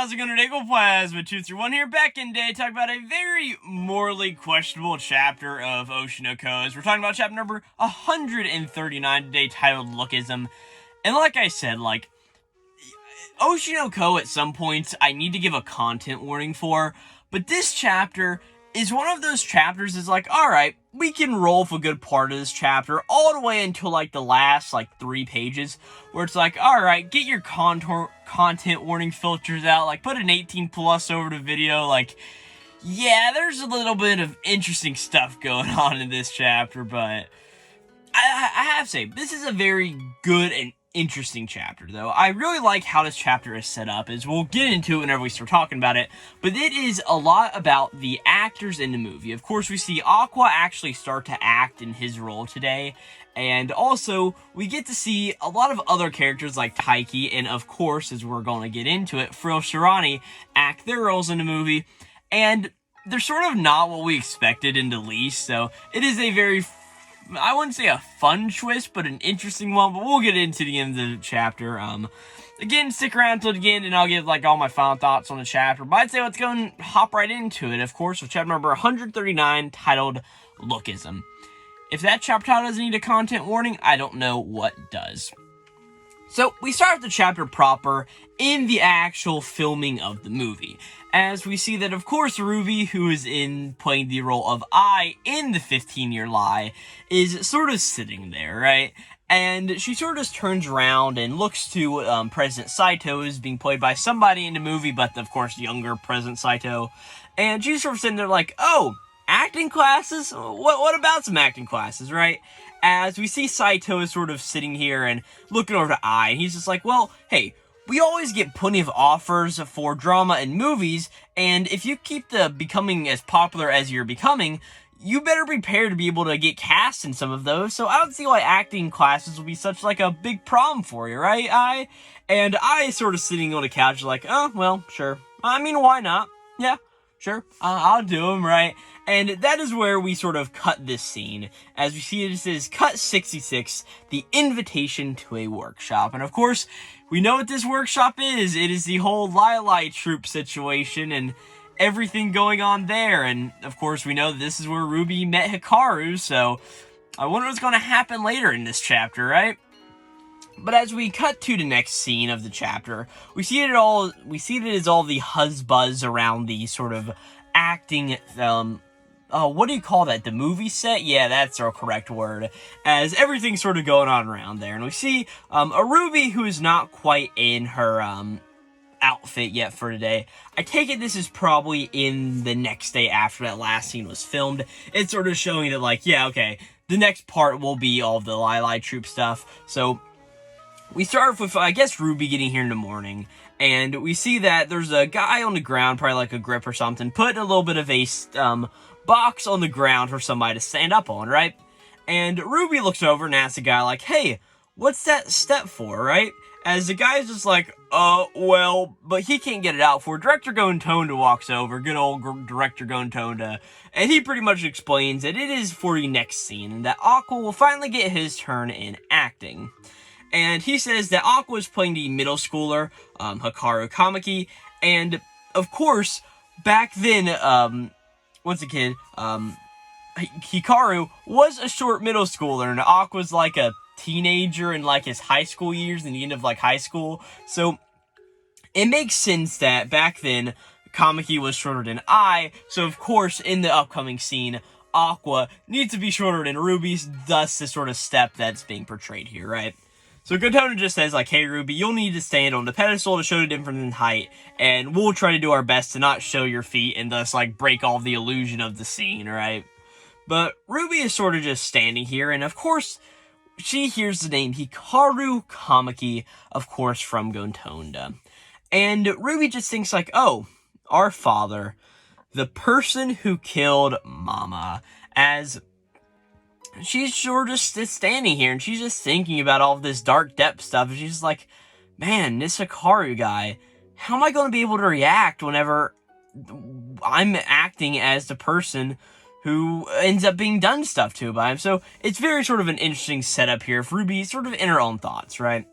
how's it going today? Glowplasma231 here, back in today, talk about a very morally questionable chapter of Oshi. We're talking about chapter number 139 today, titled Lookism. And like I said, Oshi at some points I need to give a content warning for, but this chapter is one of those chapters that's alright, we can roll for a good part of this chapter, all the way until, the last, 3 pages, where it's alright, get your content warning filters out, put an 18 plus over the video, yeah, there's a little bit of interesting stuff going on in this chapter, but I have to say, this is a very good and interesting chapter, though. I really like how this chapter is set up, as we'll get into it whenever we start talking about it, but it is a lot about the actors in the movie. Of course, we see Aqua actually start to act in his role today, and also, we get to see a lot of other characters like Taiki, and of course, as we're going to get into it, Frill Shirani act their roles in the movie, and they're sort of not what we expected in the least, so it is a very, I wouldn't say a fun twist, but an interesting one, but we'll get into the end of the chapter. Again, stick around till the end, and I'll give, all my final thoughts on the chapter, but I'd say let's go and hop right into it, of course, with chapter number 139, titled Lookism. If that chapter title doesn't need a content warning, I don't know what does. So, we start the chapter proper in the actual filming of the movie, as we see that, of course, Ruby, who is playing the role of Ai in the 15-year lie, is sort of sitting there, right? And she sort of just turns around and looks to President Saito, who's being played by somebody in the movie, but, of course, younger President Saito, and she's sort of sitting there oh, acting classes? What about some acting classes, right? As we see Saito is sort of sitting here and looking over to Ai, and he's just well, hey, we always get plenty of offers for drama in movies, and if you keep becoming as popular as you're becoming, you better prepare to be able to get cast in some of those, so I don't see why acting classes will be such, a big problem for you, right, Ai? And Ai is sort of sitting on the couch oh, well, sure. I mean, why not? Yeah, sure, I'll do them, right? And that is where we sort of cut this scene. As we see, this is cut 66, the invitation to a workshop. And of course, we know what this workshop is. It is the whole Lai troop situation and everything going on there. And of course, we know that this is where Ruby met Hikaru, so I wonder what's going to happen later in this chapter, right? But as we cut to the next scene of the chapter, we see that it is all the huzzbuzz around the sort of acting, what do you call that? The movie set? Yeah, that's our correct word. As everything's sort of going on around there. And we see a Ruby who is not quite in her outfit yet for today. I take it this is probably in the next day after that last scene was filmed. It's sort of showing that, yeah, okay, the next part will be all of the Lai troop stuff. So, we start with, I guess, Ruby getting here in the morning. And we see that there's a guy on the ground, probably a grip or something, putting a little bit of a box on the ground for somebody to stand up on, right? And Ruby looks over and asks the guy, hey, what's that step for, right? As the guy's just well, but he can't get it out for. Director Gontonda walks over, good old Director Gontonda, and he pretty much explains that it is for the next scene, and that Aqua will finally get his turn in acting. And he says that Aqua is playing the middle schooler, Hikaru Kamiki, and, of course, back then, once a kid, Hikaru was a short middle schooler, and Aqua's a teenager in his high school years, in the end of high school, so it makes sense that back then, Kamiki was shorter than Ai, so of course, in the upcoming scene, Aqua needs to be shorter than Ruby's, thus the sort of step that's being portrayed here, right? So Gontonda just says, hey, Ruby, you'll need to stand on the pedestal to show the difference in height, and we'll try to do our best to not show your feet and thus, break all the illusion of the scene, right? But Ruby is sort of just standing here, and of course, she hears the name Hikaru Kamiki, of course, from Gontonda. And Ruby just thinks oh, our father, the person who killed Mama, as she's sure just standing here, and she's just thinking about all of this dark depth stuff, and she's just man, this Hikaru guy, how am I going to be able to react whenever I'm acting as the person who ends up being done stuff to by him? So, it's very sort of an interesting setup here for Ruby, sort of in her own thoughts, right?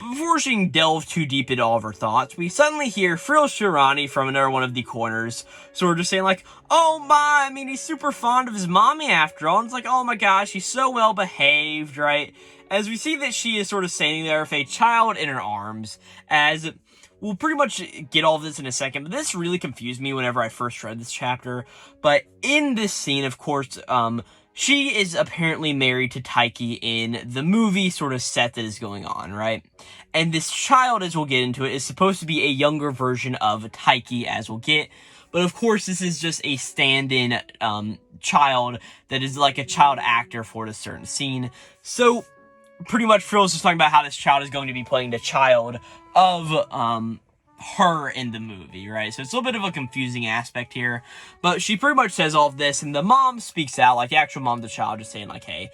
before she can delve too deep into all of her thoughts, we suddenly hear Frill Shirani from another one of the corners, sort of just saying like, oh my, I mean, he's super fond of his mommy after all, and it's like, oh my gosh, he's so well behaved, right? As we see that she is sort of standing there with a child in her arms, as we'll pretty much get all of this in a second, but this really confused me whenever I first read this chapter. But in this scene, of course, she is apparently married to Taiki in the movie sort of set that is going on, right? And this child, as we'll get into it, is supposed to be a younger version of Taiki, as we'll get. But of course, this is just a stand-in child that is like a child actor for a certain scene. So pretty much Frill's just talking about how this child is going to be playing the child of her in the movie, right? So it's a little bit of a confusing aspect here, but she pretty much says all of this, and the mom speaks out, like the actual mom of the child, just saying like, hey,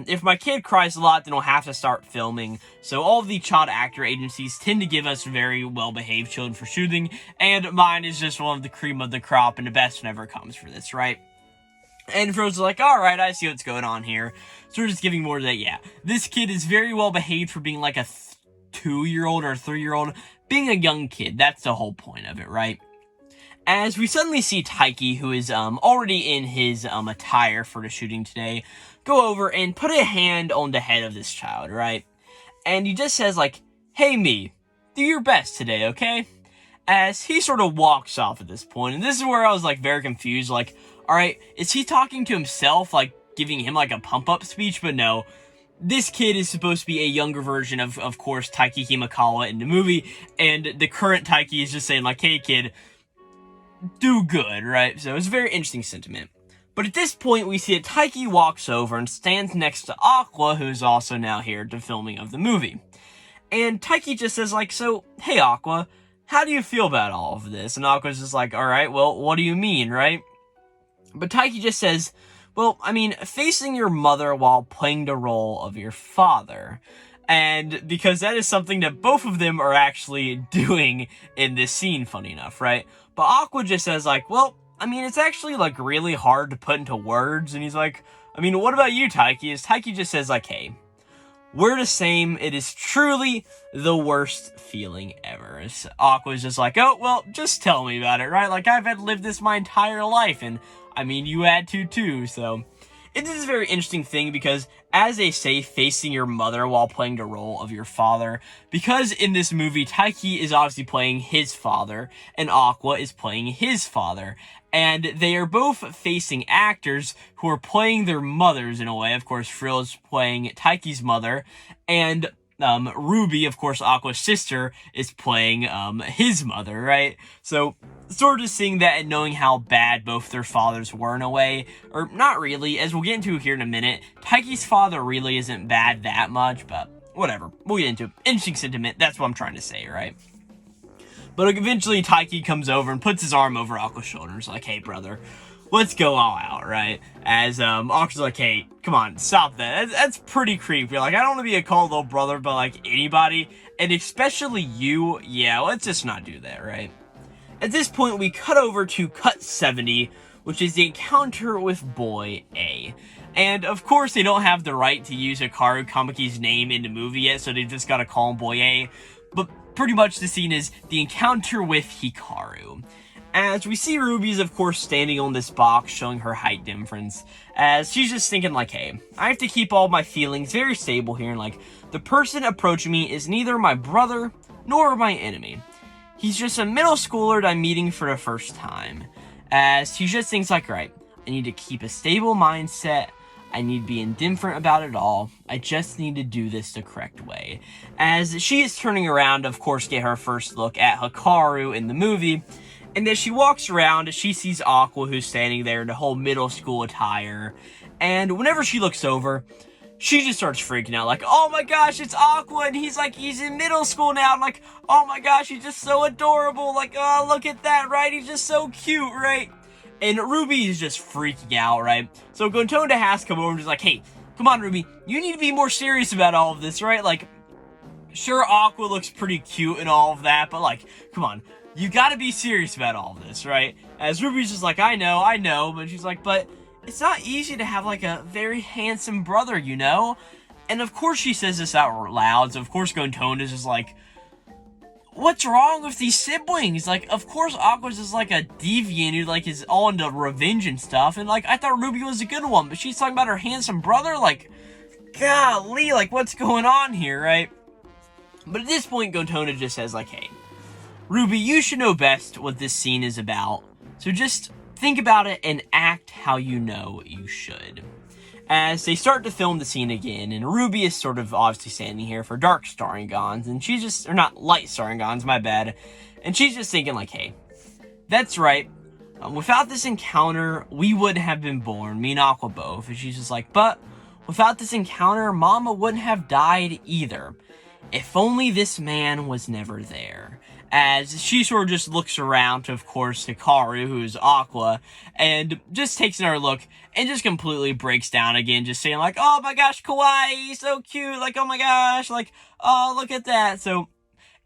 if my kid cries a lot, then we'll have to start filming. So all of the child actor agencies tend to give us very well-behaved children for shooting, and mine is just one of the cream of the crop, and the best never comes for this, right? And Fro's like, alright, I see what's going on here. So we're just giving more to that, yeah. This kid is very well behaved for being like a 2-year-old or a 3-year-old. Being a young kid, that's the whole point of it, right? As we suddenly see Taiki, who is already in his attire for the shooting today, go over and put a hand on the head of this child, right? And he just says like, hey me, do your best today, okay? As he sort of walks off at this point, and this is where I was like very confused, like, alright, is he talking to himself, like giving him like a pump-up speech? But no, this kid is supposed to be a younger version of course, Taiki Himakawa in the movie, and the current Taiki is just saying like, hey kid, do good, right? So it's a very interesting sentiment. But at this point, we see that Taiki walks over and stands next to Aqua, who's also now here to filming of the movie. And Taiki just says like, so, hey Aqua, how do you feel about all of this? And Aqua's just like, alright, well, what do you mean, right? But Taiki just says, well, I mean, facing your mother while playing the role of your father. And because that is something that both of them are actually doing in this scene, funny enough, right? But Aqua just says like, well, I mean, it's actually like really hard to put into words. And he's like, I mean, what about you, Taiki? As Taiki just says like, hey, we're the same. It is truly the worst feeling ever. As Aqua's just like, oh, well, just tell me about it, right? Like, I've had lived this my entire life, and I mean, you had to too, so it is a very interesting thing because, as they say, facing your mother while playing the role of your father, because in this movie, Taiki is obviously playing his father, and Aqua is playing his father, and they are both facing actors who are playing their mothers in a way. Of course, Frill is playing Taiki's mother, and Ruby, of course, Aqua's sister, is playing his mother, right? So sort of seeing that and knowing how bad both their fathers were in a way, or not really, as we'll get into here in a minute. Taiki's father really isn't bad that much, but whatever, we'll get into it. Interesting sentiment, that's what I'm trying to say, right? But eventually Taiki comes over and puts his arm over Aqua's shoulders, like, hey brother, let's go all out, right? As Aqua's like, hey, come on, stop that. That's pretty creepy. Like, I don't want to be a cold little brother, but like anybody, and especially you, yeah, let's just not do that, right? At this point, we cut over to cut 70, which is the encounter with Boy A. And of course, they don't have the right to use Hikaru Kamiki's name in the movie yet, so they just gotta call him Boy A. But pretty much the scene is the encounter with Hikaru. As we see Ruby's, of course, standing on this box, showing her height difference, as she's just thinking like, hey, I have to keep all my feelings very stable here, and like, the person approaching me is neither my brother nor my enemy. He's just a middle schooler that I'm meeting for the first time. As she just thinks like, right, I need to keep a stable mindset, I need to be indifferent about it all, I just need to do this the correct way. As she is turning around, of course, get her first look at Hikaru in the movie, and as she walks around, she sees Aqua, who's standing there in the whole middle school attire, and whenever she looks over, she just starts freaking out, like, oh my gosh, it's Aqua, and he's in middle school now, and like, oh my gosh, he's just so adorable, like, oh, look at that, right, he's just so cute, right? And Ruby is just freaking out, right? So Gontonda has to come over and just like, hey, come on, Ruby, you need to be more serious about all of this, right? Like, sure, Aqua looks pretty cute and all of that, but like, come on, you gotta be serious about all of this, right? As Ruby's just like, I know, but she's like, but it's not easy to have like a very handsome brother, you know? And of course she says this out loud, so of course Goton is just like, what's wrong with these siblings? Like, of course Aqua's is like a deviant who like is all into revenge and stuff, and like I thought Ruby was a good one, but she's talking about her handsome brother. Like, golly, like what's going on here, right? But at this point Goton just says like, hey, Ruby, you should know best what this scene is about, so just think about it and act how you know you should. As they start to film the scene again, and Ruby is sort of obviously standing here for dark Starringons, and she's just, or not light Starringons, my bad, and she's just thinking like, hey, that's right, without this encounter, we wouldn't have been born, me and Aqua both, and she's just like, but without this encounter, Mama wouldn't have died either. If only this man was never there. As she sort of just looks around to, of course, Hikaru, who's Aqua, and just takes another look, and just completely breaks down again, just saying like, oh my gosh, kawaii, so cute, like, oh my gosh, like, oh, look at that. So,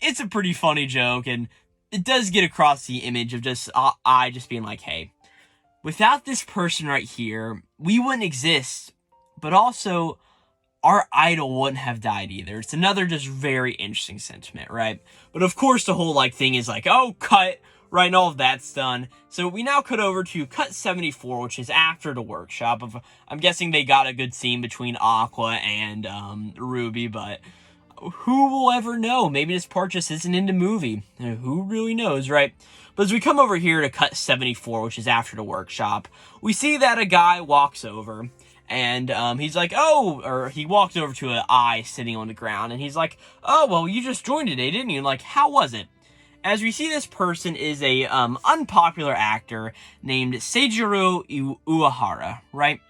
it's a pretty funny joke, and it does get across the image of just, Ai just being like, hey, without this person right here, we wouldn't exist, but also, our idol wouldn't have died either. It's another just very interesting sentiment, right? But of course, the whole like thing is like, oh, cut, right? And all of that's done. So we now cut over to cut 74, which is after the workshop. I'm guessing they got a good scene between Aqua and Ruby, but who will ever know? Maybe this part just isn't in the movie. Who really knows, right? But as we come over here to cut 74, which is after the workshop, we see that a guy walks over. And he's like, oh, or he walks over to an Ai sitting on the ground, and he's like, oh, well, you just joined today, didn't you? And like, how was it? As we see, this person is a unpopular actor named Seijiro Uehara, right?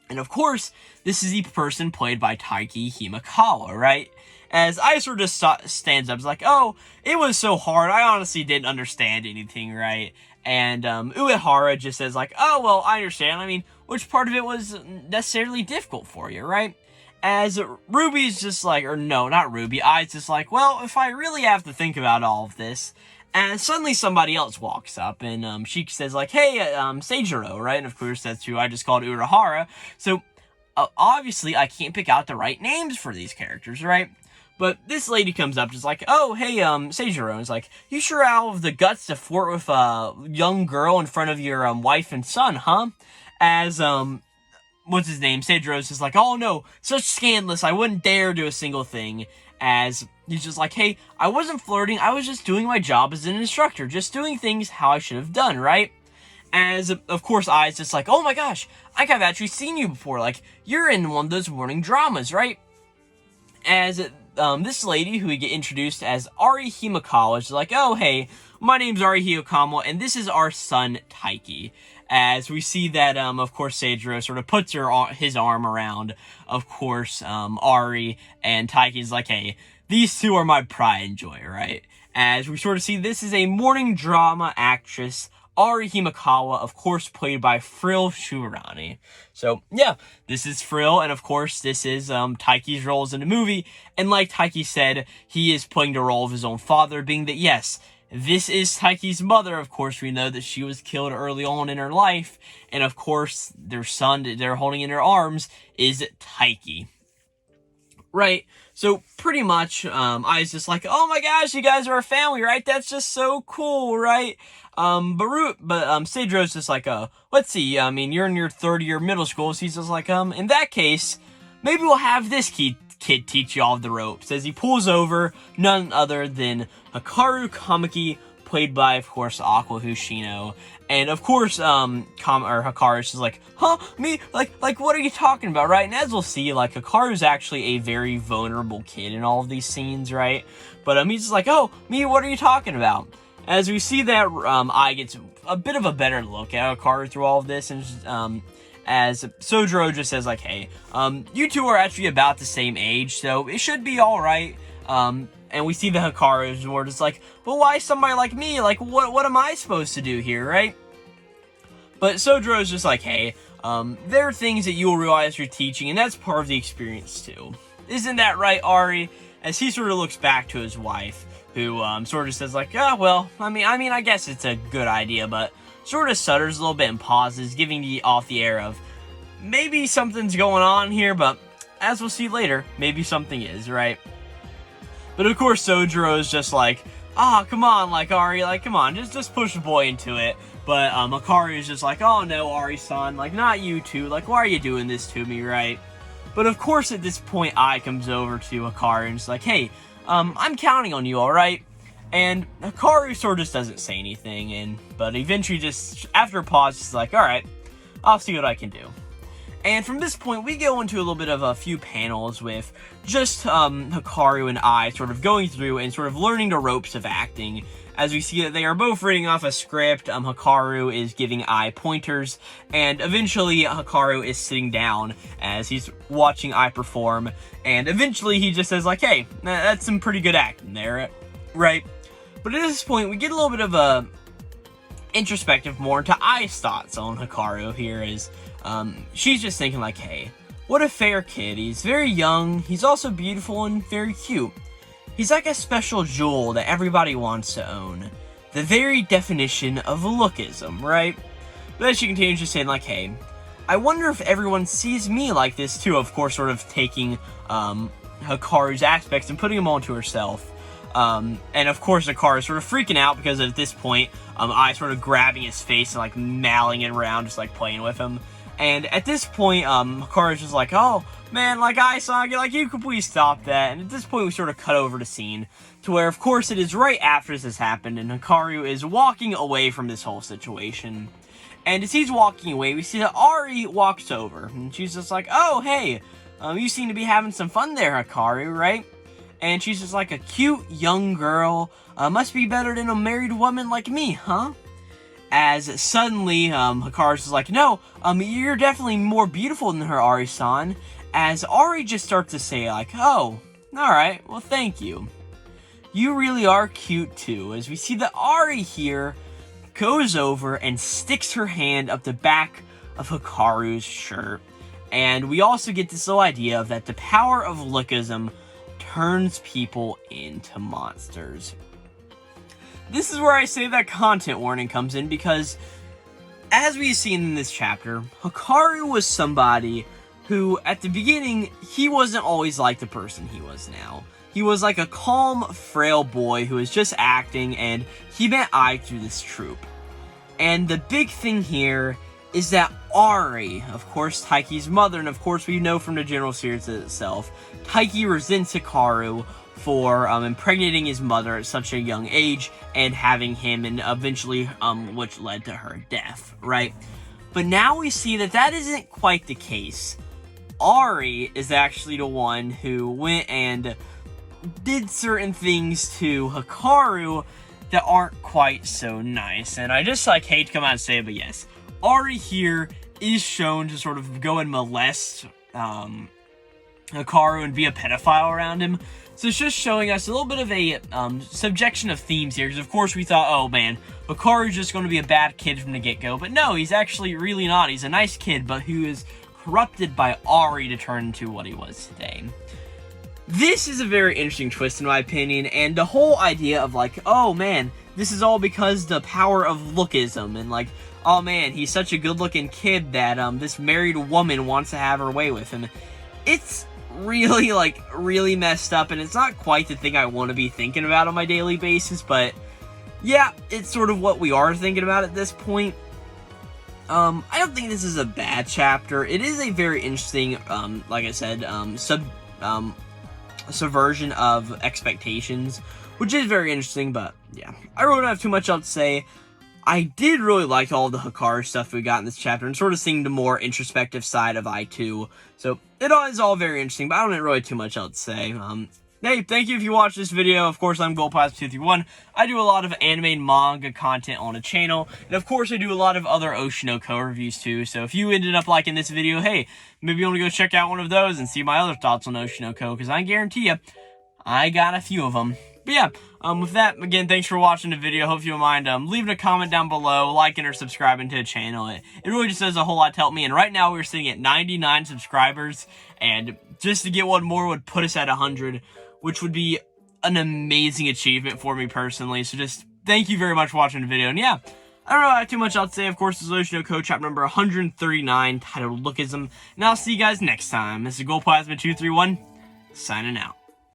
And of course, this is the person played by Taiki Himakawa, right? As Ai sort of just stands up, is like, oh, it was so hard, I honestly didn't understand anything, right? And Uehara just says like, oh, well, I understand. I mean, which part of it was necessarily difficult for you, right? As Ruby's just like, or no, not Ruby, Ai's just like, well, if I really have to think about all of this, and suddenly somebody else walks up, and she says like, hey, Seijiro, right? And of course, that's who I just called Uehara. So, obviously, I can't pick out the right names for these characters, right? But this lady comes up just like, oh, hey, Seijiro. And it's like, you sure have the guts to flirt with a young girl in front of your wife and son, huh? As, what's his name? Seijiro's just like, oh no, such scandalous, I wouldn't dare do a single thing. As he's just like, hey, I wasn't flirting, I was just doing my job as an instructor, just doing things how I should have done, right? As, of course, Ai's just like, oh my gosh, I think I've actually seen you before, like, you're in one of those morning dramas, right? As this lady, who we get introduced as Ai Himakawa, is like, oh, hey, my name's Ai Hikaru, and this is our son, Taiki. As we see that, of course, Seijiro sort of puts his arm around, of course, Ari, and Taiki's like, hey, these two are my pride and joy, right? As we sort of see, this is a morning drama actress, Ai Himakawa, of course, played by Frill Shuurani. So, yeah, this is Frill, and of course, this is Taiki's roles in the movie. And like Taiki said, he is playing the role of his own father, being that, yes, this is Taiki's mother. Of course, we know that she was killed early on in her life. And of course, their son that they're holding in their arms is Taiki. Right? So, pretty much, I was just like, oh my gosh, you guys are a family, right? That's just so cool, right? Seijiro's just like, let's see, I mean, you're in your third year of middle school, so he's just like, in that case, maybe we'll have this kid teach you all the ropes. As he pulls over none other than Hikaru Kamiki, played by, of course, Aqua Hoshino. And of course, Hikaru's just like, huh? Me? Like, what are you talking about, right? And as we'll see, like, Hikaru's actually a very vulnerable kid in all of these scenes, right? But, he's just like, oh, me, what are you talking about? As we see that, Ai gets a bit of a better look at Hikaru through all of this, and, as Seijiro just says, like, hey, you two are actually about the same age, so it should be alright. And we see the Hikaru's more just like, well, why somebody like me? Like, what am I supposed to do here, right? But Seijiro's just like, hey, there are things that you will realize you're teaching, and that's part of the experience, too. Isn't that right, Ari? As he sort of looks back to his wife, who, sort of says, like, oh, well, I mean, I guess it's a good idea, but sort of stutters a little bit and pauses, giving off the air of, maybe something's going on here, but as we'll see later, maybe something is, right? But of course, Sojiro is just like, come on, like, Ari, like, come on, just push the boy into it. But, Hikaru is just like, oh no, Ari-san, like, not you two, like, why are you doing this to me, right? But of course, at this point, Ai comes over to Hikaru and is like, hey, I'm counting on you, alright? And Hikaru sort of just doesn't say anything, but eventually just, after a pause, she's like, alright, I'll see what I can do. And from this point, we go into a little bit of a few panels with just Hikaru and Ai sort of going through and sort of learning the ropes of acting, as we see that they are both reading off a script. Hikaru is giving Ai pointers, and eventually Hikaru is sitting down as he's watching Ai perform, and eventually he just says like, hey, that's some pretty good acting there, right? But at this point, we get a little bit of a introspective more into Ai's thoughts on Hikaru here, is she's just thinking like, hey, what a fair kid. He's very young, he's also beautiful and very cute. He's like a special jewel that everybody wants to own. The very definition of lookism, right? But then she continues just saying like, hey, I wonder if everyone sees me like this too, of course sort of taking Hikaru's aspects and putting them onto herself. And of course Hikaru is sort of freaking out because at this point, Ai sort of grabbing his face and like malling it around, just like playing with him. And at this point, Hikaru's just like, oh man, like Ai-san, like you could please stop that. And at this point, we sort of cut over the scene to where, of course, it is right after this has happened, and Hikaru is walking away from this whole situation. And as he's walking away, we see that Ari walks over, and she's just like, oh hey, you seem to be having some fun there, Hikaru, right? And she's just like, a cute young girl, must be better than a married woman like me, huh? As suddenly, Hikaru's just like, no, you're definitely more beautiful than her, Ari-san. As Ari just starts to say like, oh, alright, well thank you. You really are cute too, as we see that Ari here goes over and sticks her hand up the back of Hikaru's shirt. And we also get this little idea of that the power of lookism turns people into monsters. This is where I say that content warning comes in, because as we've seen in this chapter, Hikaru was somebody who, at the beginning, he wasn't always like the person he was now. He was like a calm, frail boy who was just acting, and he met Ai through this troupe. And the big thing here is that Ari, of course Taiki's mother, and of course we know from the general series itself, Taiki resents Hikaru for impregnating his mother at such a young age and having him, and eventually which led to her death, right? But now we see that that isn't quite the case. Ari is actually the one who went and did certain things to Hikaru that aren't quite so nice, and I just like hate to come out and say it, but yes, Ari here is shown to sort of go and molest Hikaru and be a pedophile around him. So it's just showing us a little bit of a subjection of themes here, because of course we thought, oh man, Hikaru's just going to be a bad kid from the get-go, but no, he's actually really not. He's a nice kid, but who is corrupted by Ari to turn into what he was today. This is a very interesting twist in my opinion, and the whole idea of like, oh man, this is all because the power of lookism, and like, oh man, he's such a good-looking kid that this married woman wants to have her way with him. It's really, like, really messed up, and it's not quite the thing I want to be thinking about on my daily basis, but yeah, it's sort of what we are thinking about at this point. I don't think this is a bad chapter. It is a very interesting, like I said, subversion of expectations, which is very interesting, but yeah, I really don't have too much else to say. I did really like all the Hikaru stuff we got in this chapter, and sort of seeing the more introspective side of Ai too. So it is all very interesting, but I don't have really too much else to say. Hey, thank you if you watched this video. Of course, I'm Glowplasma231. I do a lot of anime and manga content on the channel, and of course, I do a lot of other Oshi no Ko reviews too. So if you ended up liking this video, hey, maybe you want to go check out one of those and see my other thoughts on Oshi no Ko, because I guarantee you, I got a few of them. But yeah, with that, again, thanks for watching the video. Hope you don't mind leaving a comment down below, liking or subscribing to the channel. It really just does a whole lot to help me. And right now, we're sitting at 99 subscribers. And just to get one more would put us at 100, which would be an amazing achievement for me personally. So just thank you very much for watching the video. And yeah, I don't know have too much else to say. Of course, this is Oshi no Code chapter number 139, titled Lookism. And I'll see you guys next time. This is Glowplasma231, signing out.